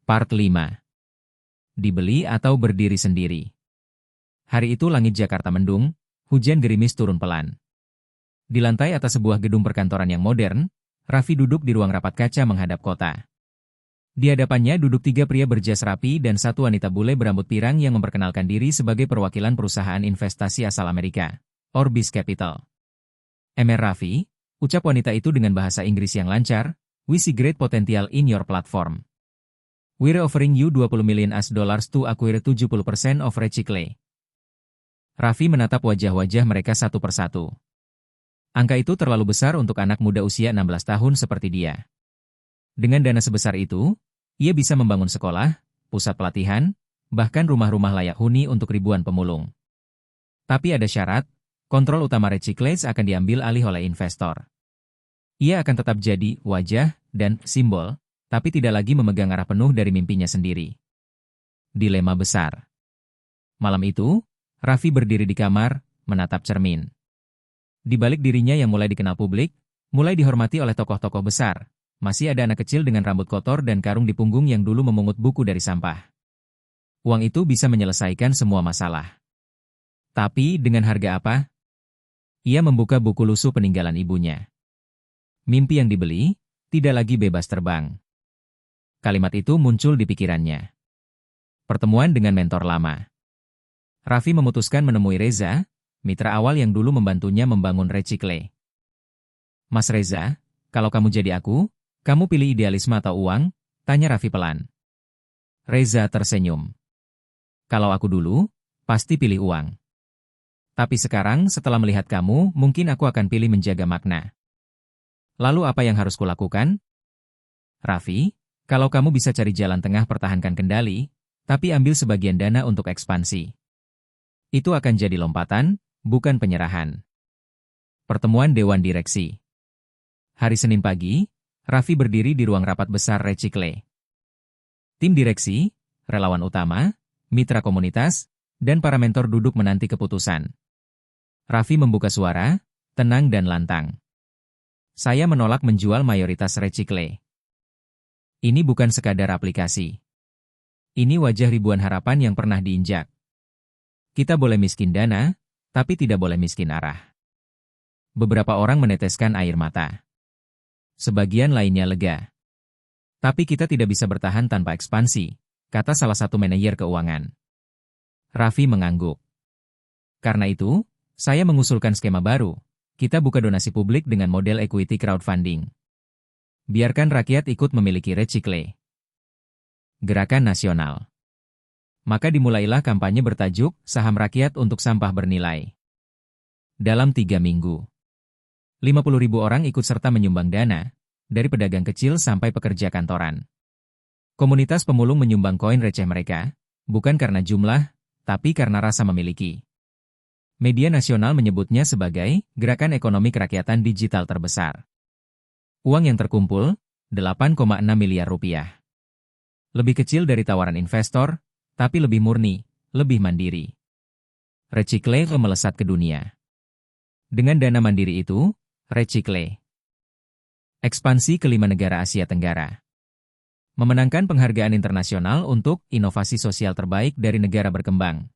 Part 5. Dibeli atau berdiri sendiri. Hari itu langit Jakarta mendung, hujan gerimis turun pelan. Di lantai atas sebuah gedung perkantoran yang modern, Raffi duduk di ruang rapat kaca menghadap kota. Di hadapannya duduk 3 pria berjas rapi dan 1 wanita bule berambut pirang yang memperkenalkan diri sebagai perwakilan perusahaan investasi asal Amerika, Orbis Capital. "Mr. Raffi," ucap wanita itu dengan bahasa Inggris yang lancar, "we see great potential in your platform. We're offering you $20 million to acquire 70% of Recycle." Raffi menatap wajah-wajah mereka satu persatu. Angka itu terlalu besar untuk anak muda usia 16 tahun seperti dia. Dengan dana sebesar itu, ia bisa membangun sekolah, pusat pelatihan, bahkan rumah-rumah layak huni untuk ribuan pemulung. Tapi ada syarat, kontrol utama Recycle akan diambil alih oleh investor. Ia akan tetap jadi wajah dan simbol, tapi tidak lagi memegang arah penuh dari mimpinya sendiri. Dilema besar. Malam itu, Raffi berdiri di kamar, menatap cermin. Di balik dirinya yang mulai dikenal publik, mulai dihormati oleh tokoh-tokoh besar, masih ada anak kecil dengan rambut kotor dan karung di punggung yang dulu memungut buku dari sampah. Uang itu bisa menyelesaikan semua masalah. Tapi dengan harga apa? Ia membuka buku lusuh peninggalan ibunya. Mimpi yang dibeli, tidak lagi bebas terbang. Kalimat itu muncul di pikirannya. Pertemuan dengan mentor lama. Raffi memutuskan menemui Reza, mitra awal yang dulu membantunya membangun Recycle. "Mas Reza, kalau kamu jadi aku, kamu pilih idealisme atau uang?" tanya Raffi pelan. Reza tersenyum. "Kalau aku dulu, pasti pilih uang. Tapi sekarang setelah melihat kamu, mungkin aku akan pilih menjaga makna." "Lalu apa yang harus kulakukan?" "Raffi, kalau kamu bisa cari jalan tengah pertahankan kendali, tapi ambil sebagian dana untuk ekspansi. Itu akan jadi lompatan, bukan penyerahan." Pertemuan Dewan Direksi. Hari Senin pagi, Raffi berdiri di ruang rapat besar Recycle. Tim direksi, relawan utama, mitra komunitas, dan para mentor duduk menanti keputusan. Raffi membuka suara, tenang dan lantang. "Saya menolak menjual mayoritas Recycle. Ini bukan sekadar aplikasi. Ini wajah ribuan harapan yang pernah diinjak. Kita boleh miskin dana, tapi tidak boleh miskin arah." Beberapa orang meneteskan air mata. Sebagian lainnya lega. "Tapi kita tidak bisa bertahan tanpa ekspansi," kata salah satu manajer keuangan. Raffi mengangguk. "Karena itu, saya mengusulkan skema baru. Kita buka donasi publik dengan model equity crowdfunding. Biarkan rakyat ikut memiliki Recycle." Gerakan nasional. Maka dimulailah kampanye bertajuk Saham Rakyat untuk Sampah Bernilai. Dalam 3 minggu, 50.000 orang ikut serta menyumbang dana, dari pedagang kecil sampai pekerja kantoran. Komunitas pemulung menyumbang koin receh mereka, bukan karena jumlah, tapi karena rasa memiliki. Media nasional menyebutnya sebagai gerakan ekonomi kerakyatan digital terbesar. Uang yang terkumpul, 8,6 miliar rupiah. Lebih kecil dari tawaran investor, tapi lebih murni, lebih mandiri. Recycle melesat ke dunia. Dengan dana mandiri itu, Recycle ekspansi ke 5 negara Asia Tenggara. Memenangkan penghargaan internasional untuk inovasi sosial terbaik dari negara berkembang.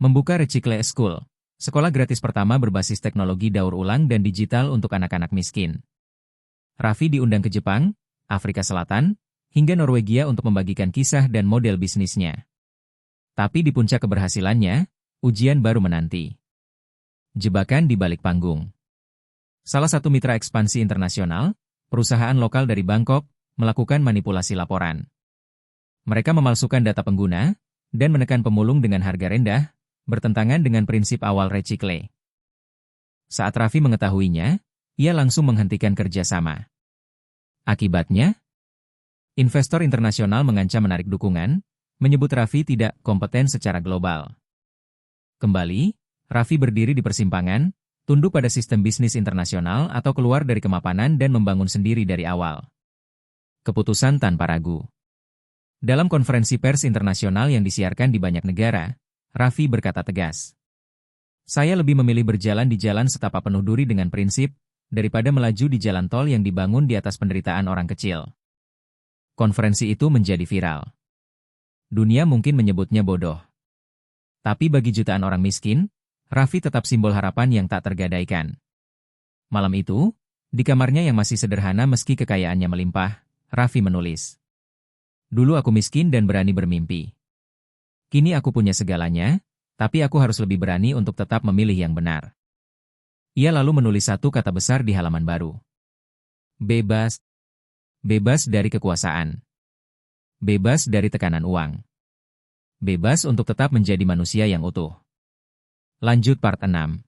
Membuka Recycle School, sekolah gratis pertama berbasis teknologi daur ulang dan digital untuk anak-anak miskin. Raffi diundang ke Jepang, Afrika Selatan, hingga Norwegia untuk membagikan kisah dan model bisnisnya. Tapi di puncak keberhasilannya, ujian baru menanti. Jebakan di balik panggung. Salah satu mitra ekspansi internasional, perusahaan lokal dari Bangkok, melakukan manipulasi laporan. Mereka memalsukan data pengguna, dan menekan pemulung dengan harga rendah, bertentangan dengan prinsip awal Recycle. Saat Raffi mengetahuinya, ia langsung menghentikan kerjasama. Akibatnya, investor internasional mengancam menarik dukungan, menyebut Raffi tidak kompeten secara global. Kembali, Raffi berdiri di persimpangan, tunduk pada sistem bisnis internasional atau keluar dari kemapanan dan membangun sendiri dari awal. Keputusan tanpa ragu. Dalam konferensi pers internasional yang disiarkan di banyak negara, Raffi berkata tegas, "Saya lebih memilih berjalan di jalan setapak penuh duri dengan prinsip, daripada melaju di jalan tol yang dibangun di atas penderitaan orang kecil." Konferensi itu menjadi viral. Dunia mungkin menyebutnya bodoh. Tapi bagi jutaan orang miskin, Raffi tetap simbol harapan yang tak tergadaikan. Malam itu, di kamarnya yang masih sederhana meski kekayaannya melimpah, Raffi menulis. Dulu aku miskin dan berani bermimpi. Kini aku punya segalanya, tapi aku harus lebih berani untuk tetap memilih yang benar. Ia lalu menulis satu kata besar di halaman baru. Bebas. Bebas dari kekuasaan. Bebas dari tekanan uang. Bebas untuk tetap menjadi manusia yang utuh. Lanjut part 6.